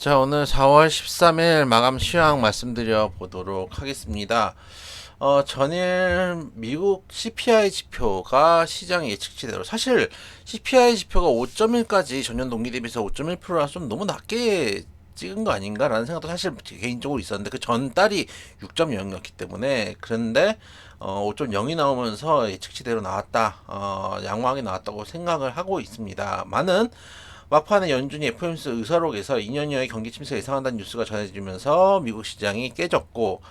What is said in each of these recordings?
자, 오늘 4월 13일 마감 시황 말씀드려 보도록 하겠습니다. 전일 미국 CPI 지표가 시장 예측치대로 사실 CPI 지표가 5.1까지 전년 동기 대비해서 5.1%라 좀 너무 낮게 찍은 거 아닌가라는 생각도 사실 개인적으로 있었는데 그 전 달이 6.0이었기 때문에 그런데 5.0이 나오면서 예측치대로 나왔다. 양호하게 나왔다고 생각을 하고 있습니다. 많은 막판에 연준이 FOMC 의사록에서 2년 이하의 경기 침체 예상한다는 뉴스가 전해지면서 미국 시장이 깨졌고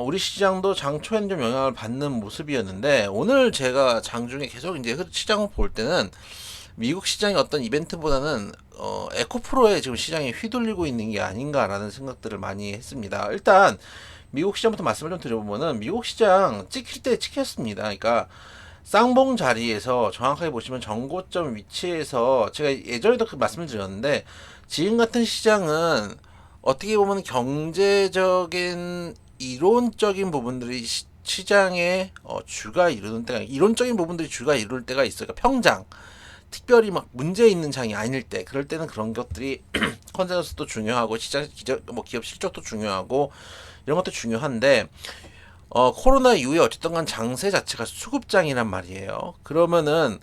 우리 시장도 장 초에는 좀 영향을 받는 모습이었는데 오늘 제가 장중에 계속 이제 시장을 볼 때는 미국 시장의 어떤 이벤트보다는 에코프로에 지금 시장이 휘둘리고 있는 게 아닌가라는 생각들을 많이 했습니다. 일단 미국 시장부터 말씀을 좀 드려보면은 미국 시장 찍힐 때 찍혔습니다. 그러니까 쌍봉 자리에서 정확하게 보시면 정고점 위치에서 제가 예전에도 그 말씀을 드렸는데 지금 같은 시장은 어떻게 보면 경제적인 이론적인 부분들이 시장의 주가 이루는 때가 이론적인 부분들이 주가 이룰 때가 있어요. 그러니까 평장 특별히 막 문제 있는 장이 아닐 때 그럴 때는 그런 것들이 컨센서스도 중요하고 시장 기업 실적도 중요하고 이런 것도 중요한데 코로나 이후에 어쨌든 간 장세 자체가 수급장이란 말이에요. 그러면은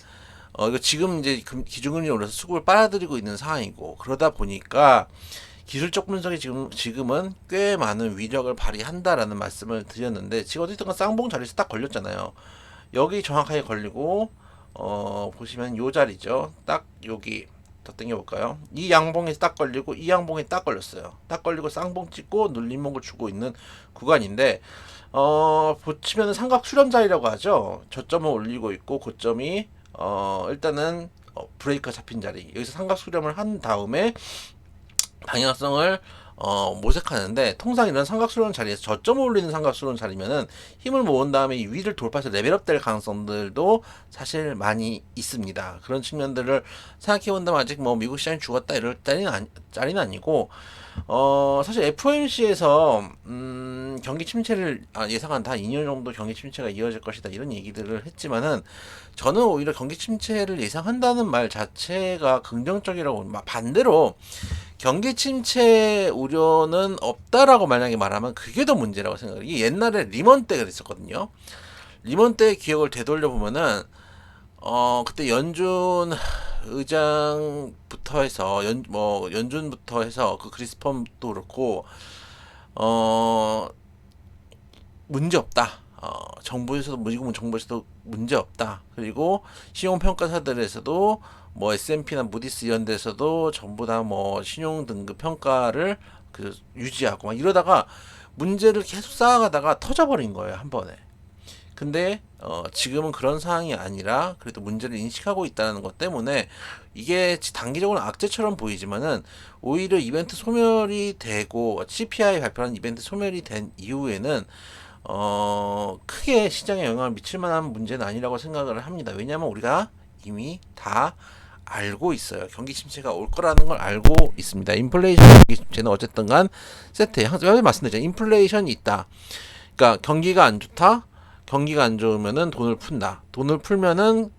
이거 지금 이제 기준금리 올라서 수급을 빨아들이고 있는 상황이고 그러다 보니까 기술적 분석이 지금은 꽤 많은 위력을 발휘한다라는 말씀을 드렸는데 지금 어쨌든 간 쌍봉 자리에서 딱 걸렸잖아요. 여기 정확하게 걸리고 보시면 요 자리죠. 딱 여기 더 당겨볼까요? 이 양봉에서 딱 걸리고 이 양봉에 딱 걸렸어요. 딱 걸리고 쌍봉 찍고 눌림목을 주고 있는 구간인데 보시면은 삼각 수렴 자리라고 하죠. 저점을 올리고 있고 고점이 일단은 브레이크가 잡힌 자리 여기서 삼각 수렴을 한 다음에 방향성을 모색하는데 통상 이런 삼각수렴 자리에서 저점을 올리는 삼각수렴 자리면은 힘을 모은 다음에 이 위를 돌파해서 레벨업 될 가능성들도 사실 많이 있습니다. 그런 측면들을 생각해 본다면 아직 뭐 미국 시장이 죽었다 이럴 자리는 아니고 사실 FOMC에서 경기 침체를 예상한다. 2년 정도 경기 침체가 이어질 것이다. 이런 얘기들을 했지만은 저는 오히려 경기 침체를 예상한다는 말 자체가 긍정적이라고 반대로 경기 침체 우려는 없다라고 만약에 말하면 그게 더 문제라고 생각해요. 이게 옛날에 리먼 때 그랬었거든요. 리먼 때 기억을 되돌려 보면은 그때 연준 의장부터 해서 연준부터 해서 그 크리스펌도 그렇고 문제 없다. 정부에서도 미국 정부에서도 문제 없다. 그리고 신용평가사들에서도 뭐 S&P나 무디스 이런 데서도 전부 다 뭐 신용 등급 평가를 유지하고 막 이러다가 문제를 계속 쌓아가다가 터져버린 거예요 한 번에. 근데 지금은 그런 상황이 아니라 그래도 문제를 인식하고 있다는 것 때문에 이게 단기적으로 악재처럼 보이지만은 오히려 이벤트 소멸이 되고 CPI 발표한 이벤트 소멸이 된 이후에는 크게 시장에 영향을 미칠 만한 문제는 아니라고 생각을 합니다. 왜냐하면 우리가 이미 다 알고 있어요. 경기 침체가 올 거라는 걸 알고 있습니다. 인플레이션 경기 침체는 어쨌든 간 세트에 항상 말씀드렸죠. 인플레이션이 있다. 그러니까 경기가 안 좋다. 경기가 안 좋으면은 돈을 푼다. 돈을 풀면은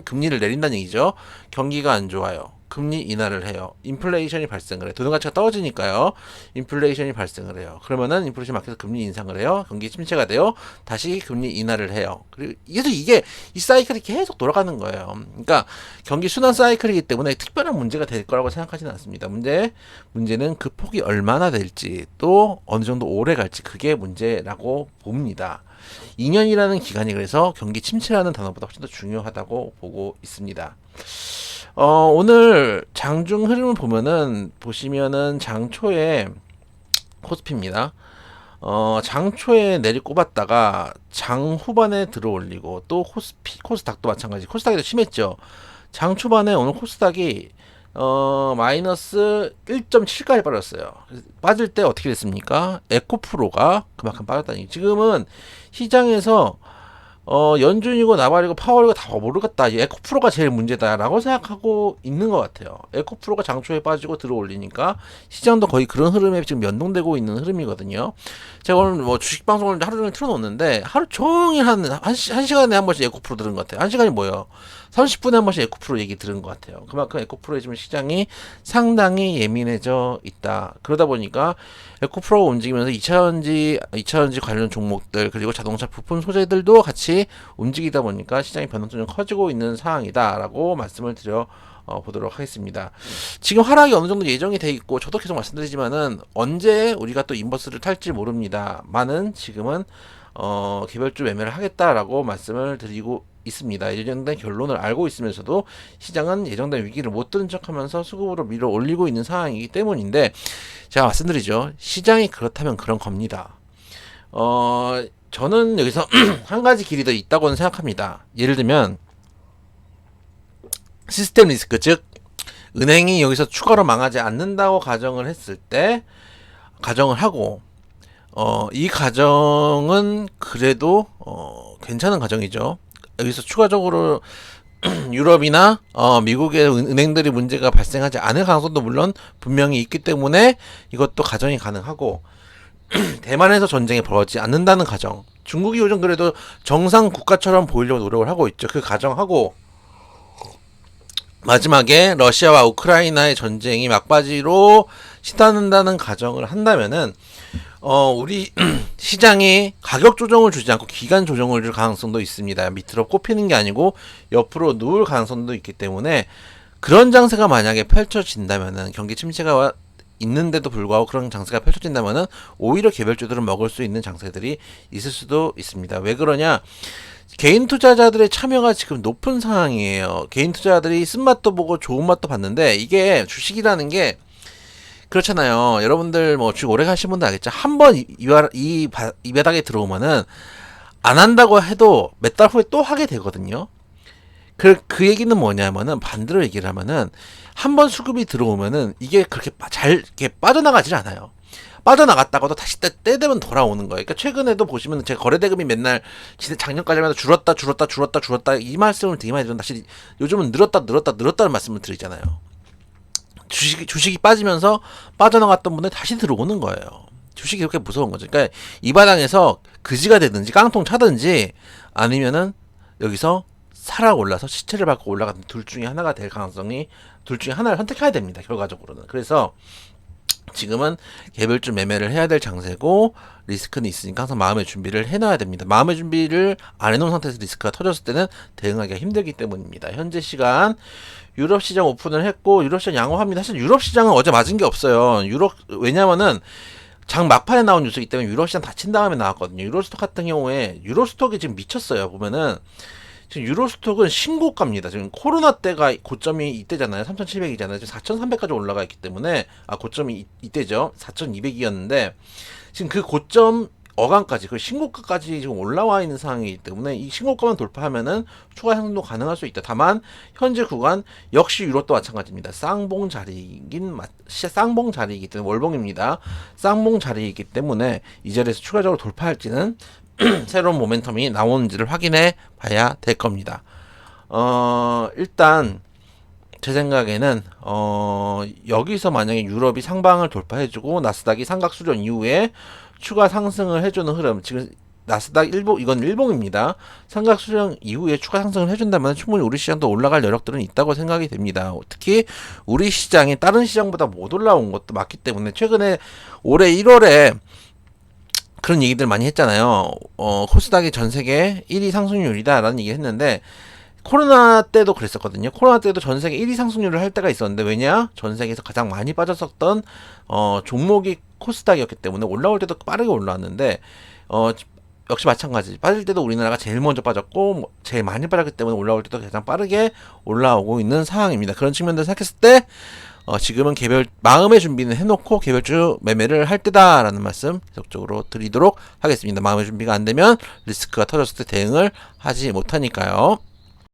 금리를 내린다는 얘기죠. 경기가 안 좋아요. 금리 인하를 해요. 인플레이션이 발생을 해요. 돈 가치가 떨어지니까요. 인플레이션이 발생을 해요. 그러면은 인플레이션 마켓에서 금리 인상을 해요. 경기 침체가 돼요. 다시 금리 인하를 해요. 그리고 이게 이 사이클이 계속 돌아가는 거예요. 그러니까 경기 순환 사이클이기 때문에 특별한 문제가 될 거라고 생각하지는 않습니다. 문제는 그 폭이 얼마나 될지 또 어느 정도 오래 갈지 그게 문제라고 봅니다. 2년이라는 기간이 그래서 경기 침체라는 단어보다 훨씬 더 중요하다고 보고 있습니다. 오늘 장중 흐름을 보시면은 장초에 코스피입니다. 장초에 내리꼽았다가 장 후반에 들어올리고 또 코스닥도 마찬가지. 코스닥이 더 심했죠. 장 초반에 오늘 코스닥이 마이너스 1.7까지 빠졌어요. 빠질 때 어떻게 됐습니까? 에코프로가 그만큼 빠졌다니. 지금은 시장에서 연준이고 나발이고 파월이고 다 모르겠다. 이 에코프로가 제일 문제다라고 생각하고 있는 것 같아요. 에코프로가 장초에 빠지고 들어올리니까 시장도 거의 그런 흐름에 지금 연동되고 있는 흐름이거든요. 제가 오늘 뭐 주식 방송을 하루 종일 틀어놓는데 하루 종일 한 시간에 한 번씩 에코프로 들은 것 같아요. 한 시간이 뭐예요? 30분에 한 번씩 에코프로 얘기 들은 것 같아요. 그만큼 에코프로에 지금 시장이 상당히 예민해져 있다. 그러다 보니까 에코프로가 움직이면서 2차전지 관련 종목들 그리고 자동차 부품 소재들도 같이 움직이다 보니까 시장의 변동성이 좀 커지고 있는 상황이다라고 말씀을 드려 보도록 하겠습니다. 지금 하락이 어느 정도 예정이 돼 있고 저도 계속 말씀드리지만은 언제 우리가 또 인버스를 탈지 모릅니다만은 지금은 개별주 매매를 하겠다라고 말씀을 드리고 있습니다. 예정된 결론을 알고 있으면서도 시장은 예정된 위기를 못 들은 척하면서 수급으로 밀어 올리고 있는 상황이기 때문인데 제가 말씀드리죠. 시장이 그렇다면 그런 겁니다. 저는 여기서 한 가지 길이 더 있다고는 생각합니다. 예를 들면 시스템 리스크, 즉 은행이 여기서 추가로 망하지 않는다고 가정을 했을 때 가정을 하고 이 가정은 그래도 괜찮은 가정이죠. 여기서 추가적으로 유럽이나 미국의 은행들이 문제가 발생하지 않을 가능성도 물론 분명히 있기 때문에 이것도 가정이 가능하고 대만에서 전쟁이 벌어지지 않는다는 가정, 중국이 요즘 그래도 정상 국가처럼 보이려고 노력을 하고 있죠. 그 가정하고 마지막에 러시아와 우크라이나의 전쟁이 막바지로 치닫는다는 가정을 한다면은 우리 시장이 가격 조정을 주지 않고 기간 조정을 줄 가능성도 있습니다. 밑으로 꼽히는 게 아니고 옆으로 누울 가능성도 있기 때문에 그런 장세가 만약에 펼쳐진다면은 경기 침체가 있는데도 불구하고 그런 장세가 펼쳐진다면은 오히려 개별주들은 먹을 수 있는 장세들이 있을 수도 있습니다. 왜 그러냐? 개인 투자자들의 참여가 지금 높은 상황이에요. 개인 투자자들이 쓴맛도 보고 좋은 맛도 봤는데 이게 주식이라는 게 그렇잖아요. 여러분들 뭐 주식 오래 가신 분들 알겠죠? 한번 이 바닥에 들어오면은 안 한다고 해도 몇 달 후에 또 하게 되거든요. 그 얘기는 뭐냐면은 반대로 얘기를 하면은 한번 수급이 들어오면은 이게 그렇게 잘 이렇게 빠져나가질 않아요. 빠져나갔다가도 다시 때 되면 돌아오는 거예요. 그러니까 최근에도 보시면 제가 거래대금이 맨날 작년까지만 해도 줄었다 이 말씀을 되게 많이 드렸는데 다시 요즘은 늘었다는 말씀을 드리잖아요. 주식이 빠지면서 빠져나갔던 분들 다시 들어오는 거예요. 주식이 그렇게 무서운 거죠. 그러니까 이 바닥에서 그지가 되든지 깡통 차든지 아니면은 여기서 살아 올라서 시체를 밟고 올라가는 둘 중에 하나가 될 가능성이 둘 중에 하나를 선택해야 됩니다. 결과적으로는. 그래서 지금은 개별주 매매를 해야 될 장세고 리스크는 있으니까 항상 마음의 준비를 해놔야 됩니다. 마음의 준비를 안 해놓은 상태에서 리스크가 터졌을 때는 대응하기가 힘들기 때문입니다. 현재 시간 유럽 시장 오픈을 했고 유럽 시장 양호합니다. 사실 유럽 시장은 어제 맞은 게 없어요. 왜냐면은 장 막판에 나온 뉴스이기 때문에 유럽 시장 닫힌 다음에 나왔거든요. 유로스톡 같은 경우에 유로스톡이 지금 미쳤어요. 보면은 지금 유로스톡은 신고가입니다. 지금 코로나 때가 고점이 이때잖아요. 3,700이잖아요. 지금 4,300까지 올라가 있기 때문에 고점이 이때죠. 4,200이었는데 지금 그 고점 어간까지 그 신고가까지 지금 올라와 있는 상황이기 때문에 이 신고가만 돌파하면은 추가 상승도 가능할 수 있다. 다만 현재 구간 역시 유로도 마찬가지입니다. 쌍봉 자리이기 때문에 월봉입니다. 쌍봉 자리이기 때문에 이 자리에서 추가적으로 돌파할지는 새로운 모멘텀이 나오는지를 확인해 봐야 될 겁니다. 일단 제 생각에는 여기서 만약에 유럽이 상방을 돌파해주고 나스닥이 삼각 수렴 이후에 추가 상승을 해주는 흐름, 지금 나스닥 이건 일봉입니다. 삼각 수렴 이후에 추가 상승을 해준다면 충분히 우리 시장도 올라갈 여력들은 있다고 생각이 됩니다. 특히 우리 시장이 다른 시장보다 못 올라온 것도 맞기 때문에 최근에 올해 1월에 그런 얘기들 많이 했잖아요. 코스닥이 전 세계 1위 상승률이다라는 얘기를 했는데 코로나 때도 그랬었거든요. 코로나 때도 전 세계 1위 상승률을 할 때가 있었는데 왜냐? 전 세계에서 가장 많이 빠졌었던 종목이 코스닥이었기 때문에 올라올 때도 빠르게 올라왔는데 역시 마찬가지. 빠질 때도 우리나라가 제일 먼저 빠졌고 제일 많이 빠졌기 때문에 올라올 때도 가장 빠르게 올라오고 있는 상황입니다. 그런 측면들 생각했을 때 지금은 마음의 준비는 해놓고 개별주 매매를 할 때다라는 말씀 계속적으로 드리도록 하겠습니다. 마음의 준비가 안 되면 리스크가 터졌을 때 대응을 하지 못하니까요.